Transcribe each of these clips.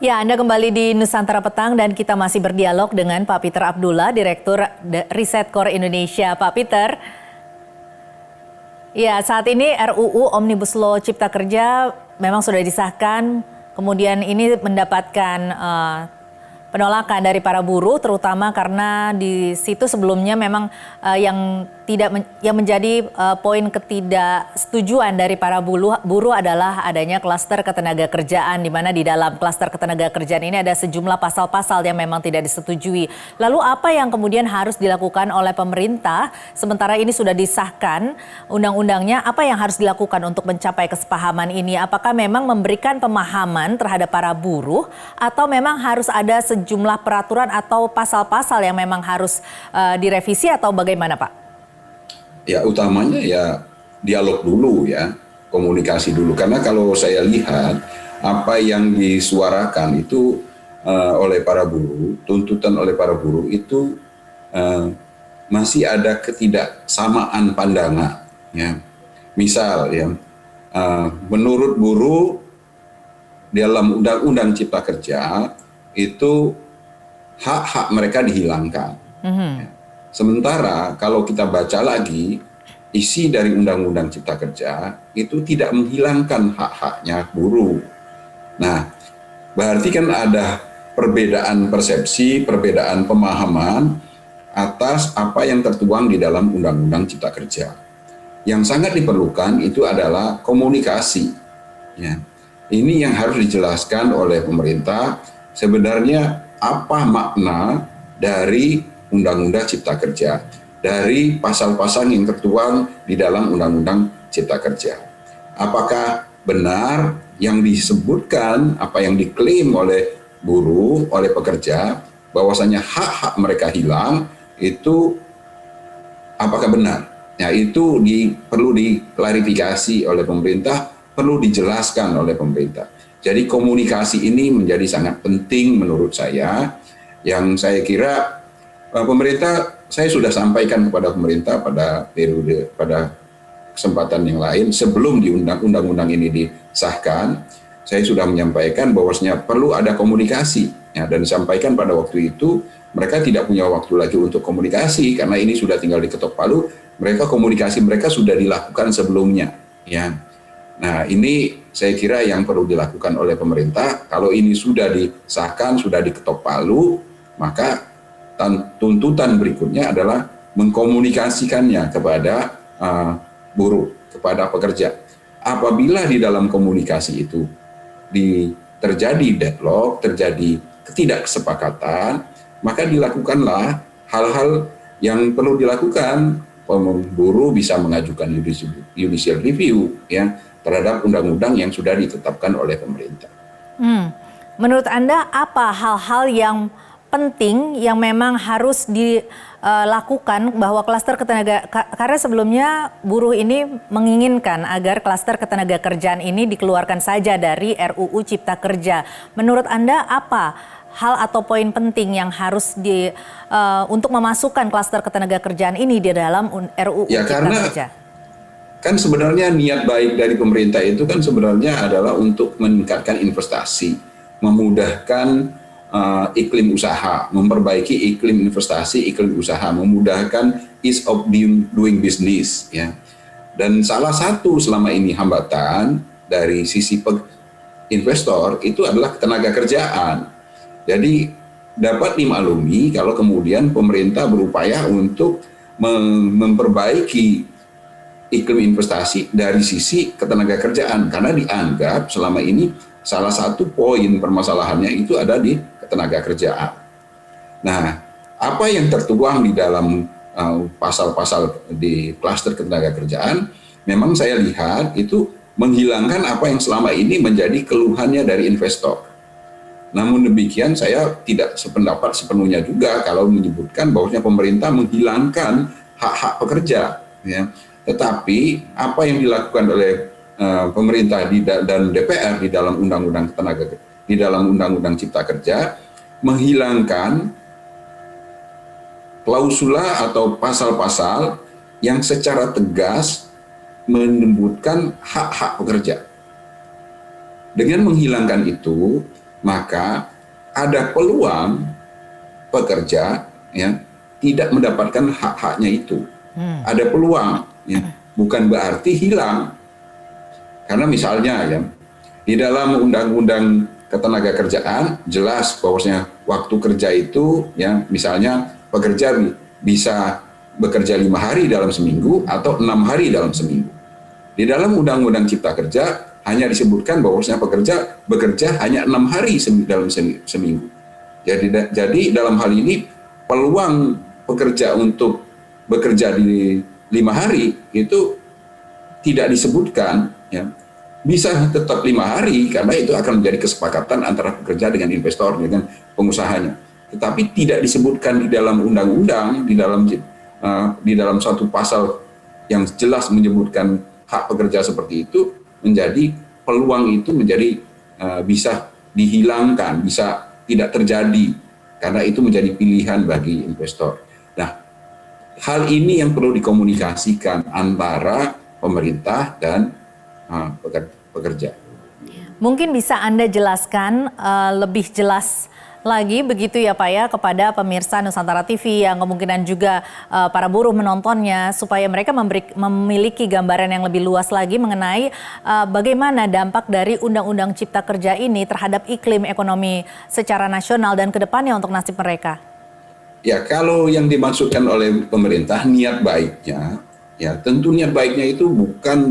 Ya, Anda kembali di Nusantara Petang dan kita masih berdialog dengan Pak Peter Abdullah, Direktur Riset Core Indonesia. Pak Peter, ya saat ini RUU Omnibus Law Cipta Kerja memang sudah disahkan, kemudian ini mendapatkan penolakan dari para buruh, terutama karena di situ sebelumnya memang yang menjadi poin ketidaksetujuan dari para buruh adalah adanya klaster ketenaga kerjaan, di mana di dalam klaster ketenaga kerjaan ini ada sejumlah pasal-pasal yang memang tidak disetujui. Lalu apa yang kemudian harus dilakukan oleh pemerintah sementara ini sudah disahkan undang-undangnya, apa yang harus dilakukan untuk mencapai kesepahaman ini? Apakah memang memberikan pemahaman terhadap para buruh atau memang harus ada sejumlah peraturan atau pasal-pasal yang memang harus direvisi atau bagaimana, Pak? Ya utamanya ya dialog dulu ya, komunikasi dulu. Karena kalau saya lihat apa yang disuarakan itu oleh para buruh, tuntutan oleh para buruh itu masih ada ketidaksamaan pandangan. Ya. Misal ya, menurut buruh dalam Undang-Undang Cipta Kerja itu hak-hak mereka dihilangkan. Ya. Sementara kalau kita baca lagi, isi dari Undang-Undang Cipta Kerja itu tidak menghilangkan hak-haknya buruh. Nah, berarti kan ada perbedaan persepsi, perbedaan pemahaman atas apa yang tertuang di dalam Undang-Undang Cipta Kerja. Yang sangat diperlukan itu adalah komunikasi. Ya. Ini yang harus dijelaskan oleh pemerintah, sebenarnya apa makna dari Undang-Undang Cipta Kerja, dari pasal-pasal yang tertuang di dalam Undang-Undang Cipta Kerja. Apakah benar yang disebutkan, apa yang diklaim oleh buruh, oleh pekerja, bahwasanya hak-hak mereka hilang, itu apakah benar? Ya, itu perlu diklarifikasi oleh pemerintah, perlu dijelaskan oleh pemerintah. Jadi komunikasi ini menjadi sangat penting menurut saya, yang saya kira pemerintah, saya sudah sampaikan kepada pemerintah pada kesempatan yang lain sebelum undang-undang ini disahkan, saya sudah menyampaikan bahwasanya perlu ada komunikasi ya, dan disampaikan pada waktu itu mereka tidak punya waktu lagi untuk komunikasi karena ini sudah tinggal diketok palu, komunikasi mereka sudah dilakukan sebelumnya ya. Nah, ini saya kira yang perlu dilakukan oleh pemerintah. Kalau ini sudah disahkan, sudah diketok palu, maka tuntutan berikutnya adalah mengkomunikasikannya kepada buruh, kepada pekerja. Apabila di dalam komunikasi itu terjadi deadlock, terjadi ketidaksepakatan, maka dilakukanlah hal-hal yang perlu dilakukan. Buruh bisa mengajukan judicial review ya terhadap undang-undang yang sudah ditetapkan oleh pemerintah. Menurut Anda apa hal-hal yang penting yang memang harus dilakukan bahwa klaster karena sebelumnya buruh ini menginginkan agar klaster ketenaga kerjaan ini dikeluarkan saja dari RUU Cipta Kerja. Menurut Anda apa hal atau poin penting yang harus untuk memasukkan klaster ketenaga kerjaan ini di dalam RUU Cipta Kerja? Kan sebenarnya niat baik dari pemerintah itu kan sebenarnya adalah untuk meningkatkan investasi, memudahkan iklim usaha, memperbaiki iklim investasi, iklim usaha, memudahkan ease of doing business ya. Dan salah satu selama ini hambatan dari sisi investor itu adalah tenaga kerjaan. Jadi dapat dimaklumi kalau kemudian pemerintah berupaya untuk memperbaiki iklim investasi dari sisi ketenaga kerjaan karena dianggap selama ini salah satu poin permasalahannya itu ada di ketenaga kerjaan. Nah, apa yang tertuang di dalam pasal-pasal di klaster ketenaga kerjaan, memang saya lihat itu menghilangkan apa yang selama ini menjadi keluhannya dari investor. Namun demikian saya tidak sependapat sepenuhnya juga kalau menyebutkan bahwasanya pemerintah menghilangkan hak-hak pekerja. Ya. Tetapi apa yang dilakukan oleh pemerintah dan DPR di dalam Undang-Undang Cipta Kerja menghilangkan klausula atau pasal-pasal yang secara tegas menyebutkan hak-hak pekerja. Dengan menghilangkan itu, maka ada peluang pekerja ya tidak mendapatkan hak-haknya itu. Ada peluang, ya. Bukan berarti hilang. Karena misalnya ya di dalam Undang-Undang Ketenagakerjaan jelas bahwasanya waktu kerja itu ya misalnya pekerja bisa bekerja 5 hari dalam seminggu atau 6 hari dalam seminggu. Di dalam Undang-Undang Cipta Kerja hanya disebutkan bahwasanya pekerja bekerja hanya 6 hari dalam seminggu. Jadi dalam hal ini peluang pekerja untuk bekerja di 5 hari itu tidak disebutkan, ya. Bisa tetap 5 hari karena itu akan menjadi kesepakatan antara pekerja dengan investor dengan pengusahanya. Tetapi tidak disebutkan di dalam undang-undang, di dalam suatu pasal yang jelas menyebutkan hak pekerja seperti itu, menjadi peluang itu menjadi bisa dihilangkan, bisa tidak terjadi karena itu menjadi pilihan bagi investor. Nah, hal ini yang perlu dikomunikasikan antara pemerintah dan pekerja. Mungkin bisa Anda jelaskan lebih jelas lagi begitu ya Pak ya kepada pemirsa Nusantara TV yang kemungkinan juga para buruh menontonnya supaya mereka memiliki gambaran yang lebih luas lagi mengenai bagaimana dampak dari Undang-Undang Cipta Kerja ini terhadap iklim ekonomi secara nasional dan ke depannya untuk nasib mereka. Ya, kalau yang dimaksudkan oleh pemerintah niat baiknya, ya tentu niat baiknya itu bukan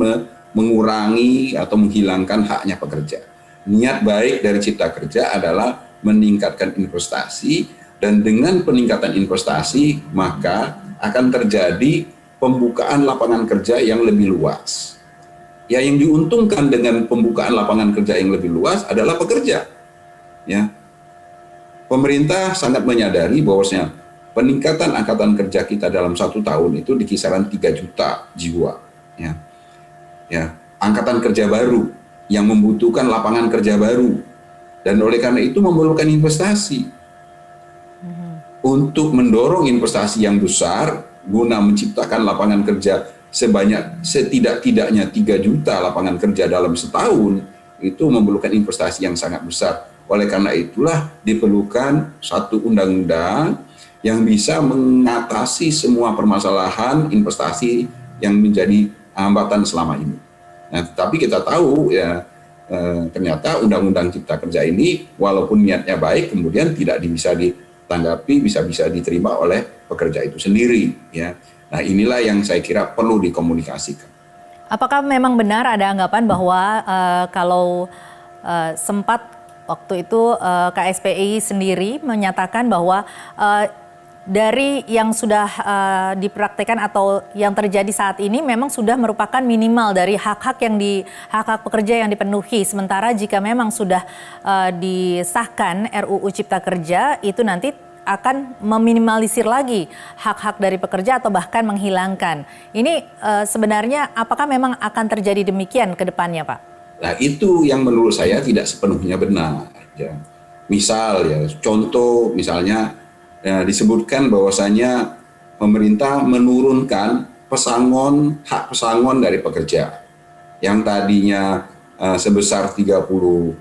mengurangi atau menghilangkan haknya pekerja. Niat baik dari Cipta Kerja adalah meningkatkan investasi, dan dengan peningkatan investasi maka akan terjadi pembukaan lapangan kerja yang lebih luas. Ya, yang diuntungkan dengan pembukaan lapangan kerja yang lebih luas adalah pekerja. Ya, pemerintah sangat menyadari bahwasanya peningkatan angkatan kerja kita dalam 1 tahun itu di kisaran 3 juta jiwa. Ya, angkatan kerja baru yang membutuhkan lapangan kerja baru. Dan oleh karena itu memerlukan investasi. Untuk mendorong investasi yang besar guna menciptakan lapangan kerja sebanyak setidak-tidaknya 3 juta lapangan kerja dalam setahun, itu memerlukan investasi yang sangat besar. Oleh karena itulah diperlukan satu undang-undang yang bisa mengatasi semua permasalahan investasi yang menjadi hambatan selama ini. Nah, tapi kita tahu ya ternyata Undang-Undang Cipta Kerja ini walaupun niatnya baik kemudian tidak bisa ditanggapi, bisa diterima oleh pekerja itu sendiri. Ya. Nah, inilah yang saya kira perlu dikomunikasikan. Apakah memang benar ada anggapan bahwa kalau sempat waktu itu KSPI sendiri menyatakan bahwa dari yang sudah dipraktikkan atau yang terjadi saat ini memang sudah merupakan minimal dari hak-hak pekerja yang dipenuhi. Sementara jika memang sudah disahkan RUU Cipta Kerja itu nanti akan meminimalisir lagi hak-hak dari pekerja atau bahkan menghilangkan. Ini sebenarnya apakah memang akan terjadi demikian ke depannya, Pak? Nah, itu yang menurut saya tidak sepenuhnya benar. Ya. Misal ya, contoh misalnya disebutkan bahwasanya pemerintah menurunkan hak pesangon dari pekerja yang tadinya sebesar 32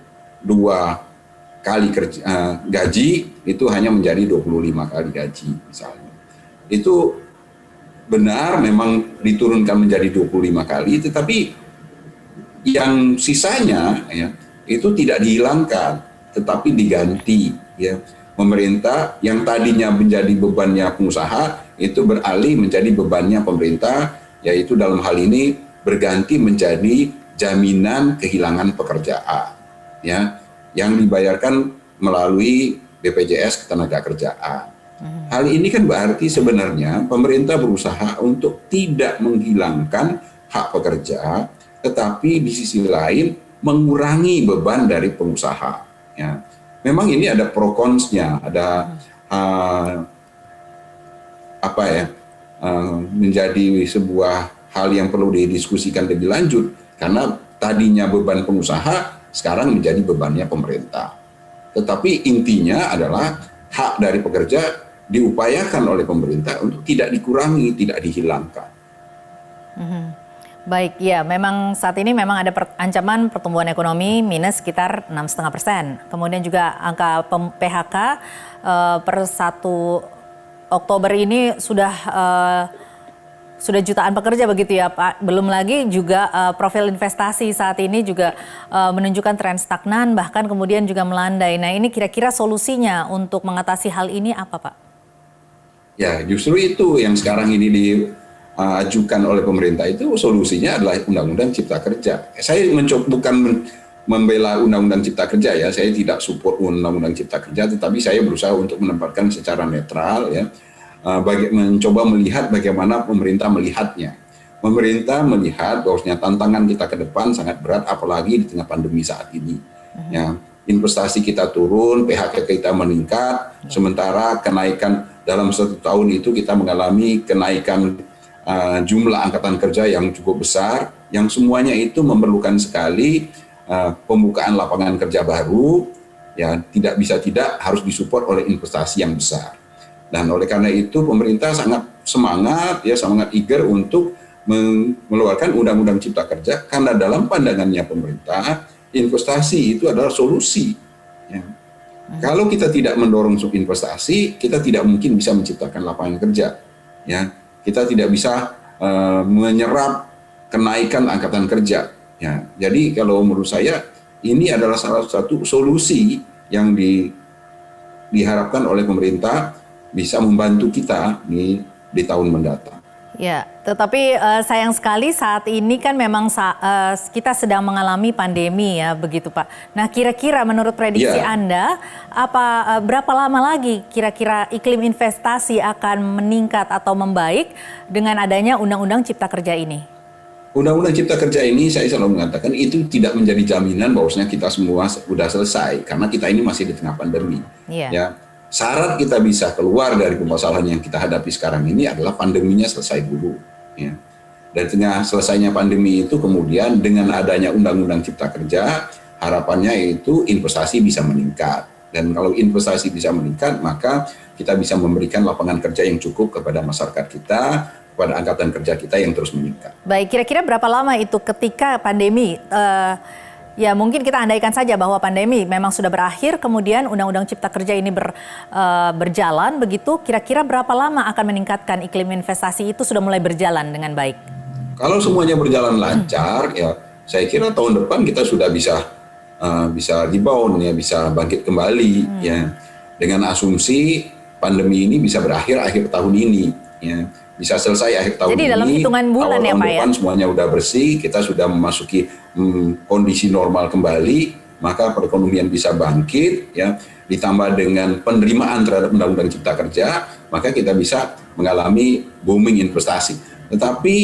kali gaji itu hanya menjadi 25 kali gaji misalnya. Itu benar memang diturunkan menjadi 25 kali, tetapi yang sisanya ya itu tidak dihilangkan tetapi diganti ya. Pemerintah yang tadinya menjadi bebannya pengusaha itu beralih menjadi bebannya pemerintah, yaitu dalam hal ini berganti menjadi jaminan kehilangan pekerjaan ya yang dibayarkan melalui BPJS Ketenagakerjaan. Hal ini kan berarti sebenarnya pemerintah berusaha untuk tidak menghilangkan hak pekerja, tetapi di sisi lain mengurangi beban dari pengusaha ya. Memang ini ada pro cons-nya, ada menjadi sebuah hal yang perlu didiskusikan lebih lanjut karena tadinya beban pengusaha sekarang menjadi bebannya pemerintah. Tetapi intinya adalah hak dari pekerja diupayakan oleh pemerintah untuk tidak dikurangi, tidak dihilangkan. Baik, ya memang saat ini memang ada ancaman pertumbuhan ekonomi minus sekitar 6,5%. Kemudian juga angka PHK per 1 Oktober ini sudah jutaan pekerja begitu ya Pak. Belum lagi juga profil investasi saat ini juga menunjukkan tren stagnan bahkan kemudian juga melandai. Nah ini kira-kira solusinya untuk mengatasi hal ini apa Pak? Ya justru itu yang sekarang ini diajukan oleh pemerintah, itu solusinya adalah Undang-Undang Cipta Kerja. Saya bukan membela Undang-Undang Cipta Kerja ya, saya tidak support Undang-Undang Cipta Kerja, tetapi saya berusaha untuk menempatkan secara netral ya, mencoba melihat bagaimana pemerintah melihatnya. Pemerintah melihat bahwasanya tantangan kita ke depan sangat berat, apalagi di tengah pandemi saat ini. Ya, investasi kita turun, PHK kita meningkat, sementara kenaikan dalam 1 tahun itu kita mengalami kenaikan jumlah angkatan kerja yang cukup besar, yang semuanya itu memerlukan sekali pembukaan lapangan kerja baru, ya tidak harus disupport oleh investasi yang besar. Dan oleh karena itu pemerintah sangat semangat eager untuk mengeluarkan Undang-Undang Cipta Kerja, karena dalam pandangannya pemerintah investasi itu adalah solusi. Ya. Kalau kita tidak mendorong investasi, kita tidak mungkin bisa menciptakan lapangan kerja. Ya, kita tidak bisa menyerap kenaikan angkatan kerja. Ya, jadi kalau menurut saya ini adalah salah satu solusi yang diharapkan oleh pemerintah bisa membantu kita di tahun mendatang. Ya, tetapi sayang sekali saat ini kan memang kita sedang mengalami pandemi ya, begitu Pak. Nah, kira-kira menurut prediksi Anda, berapa lama lagi kira-kira iklim investasi akan meningkat atau membaik dengan adanya Undang-Undang Cipta Kerja ini? Undang-Undang Cipta Kerja ini saya selalu mengatakan itu tidak menjadi jaminan bahwasanya kita semua sudah selesai, karena kita ini masih di tengah pandemi. Ya. Syarat kita bisa keluar dari permasalahan yang kita hadapi sekarang ini adalah pandeminya selesai dulu. Ya. Dan tengah selesainya pandemi itu kemudian dengan adanya Undang-Undang Cipta Kerja, harapannya itu investasi bisa meningkat. Dan kalau investasi bisa meningkat, maka kita bisa memberikan lapangan kerja yang cukup kepada masyarakat kita, kepada angkatan kerja kita yang terus meningkat. Baik, kira-kira berapa lama itu ketika pandemi? Ya mungkin kita andaikan saja bahwa pandemi memang sudah berakhir, kemudian Undang-Undang Cipta Kerja ini berjalan begitu, kira-kira berapa lama akan meningkatkan iklim investasi itu sudah mulai berjalan dengan baik? Kalau semuanya berjalan lancar, ya saya kira tahun depan kita sudah bisa rebound ya, bisa bangkit kembali ya, dengan asumsi pandemi ini bisa berakhir akhir tahun ini ya. Bisa selesai akhir tahun ini. Jadi dalam hitungan bulan ya Pak ya? Depan semuanya udah bersih, kita sudah memasuki kondisi normal kembali, maka perekonomian bisa bangkit, ya. Ditambah dengan penerimaan terhadap Undang-Undang Cipta Kerja, maka kita bisa mengalami booming investasi. Tetapi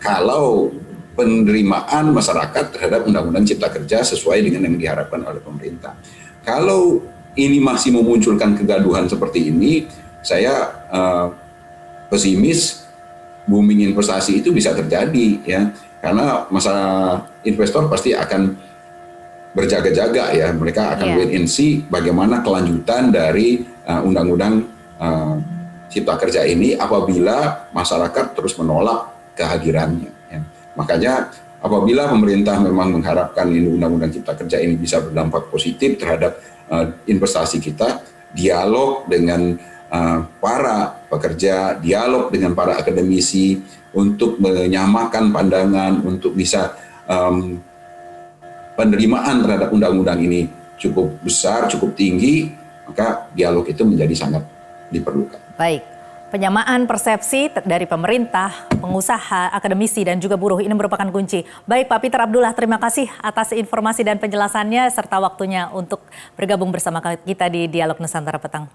kalau penerimaan masyarakat terhadap Undang-Undang Cipta Kerja sesuai dengan yang diharapkan oleh pemerintah. Kalau ini masih memunculkan kegaduhan seperti ini, saya pesimis booming investasi itu bisa terjadi ya, karena investor pasti akan berjaga-jaga ya, mereka akan wait and see bagaimana kelanjutan dari Undang-Undang Cipta Kerja ini apabila masyarakat terus menolak kehadirannya ya. Makanya apabila pemerintah memang mengharapkan ini Undang-Undang Cipta Kerja ini bisa berdampak positif terhadap investasi kita, dialog dengan para pekerja, dialog dengan para akademisi untuk menyamakan pandangan, untuk bisa penerimaan terhadap undang-undang ini cukup besar, cukup tinggi, maka dialog itu menjadi sangat diperlukan. Baik, penyamaan persepsi dari pemerintah, pengusaha, akademisi, dan juga buruh ini merupakan kunci. Baik Pak Peter Abdullah, terima kasih atas informasi dan penjelasannya serta waktunya untuk bergabung bersama kita di Dialog Nusantara Petang.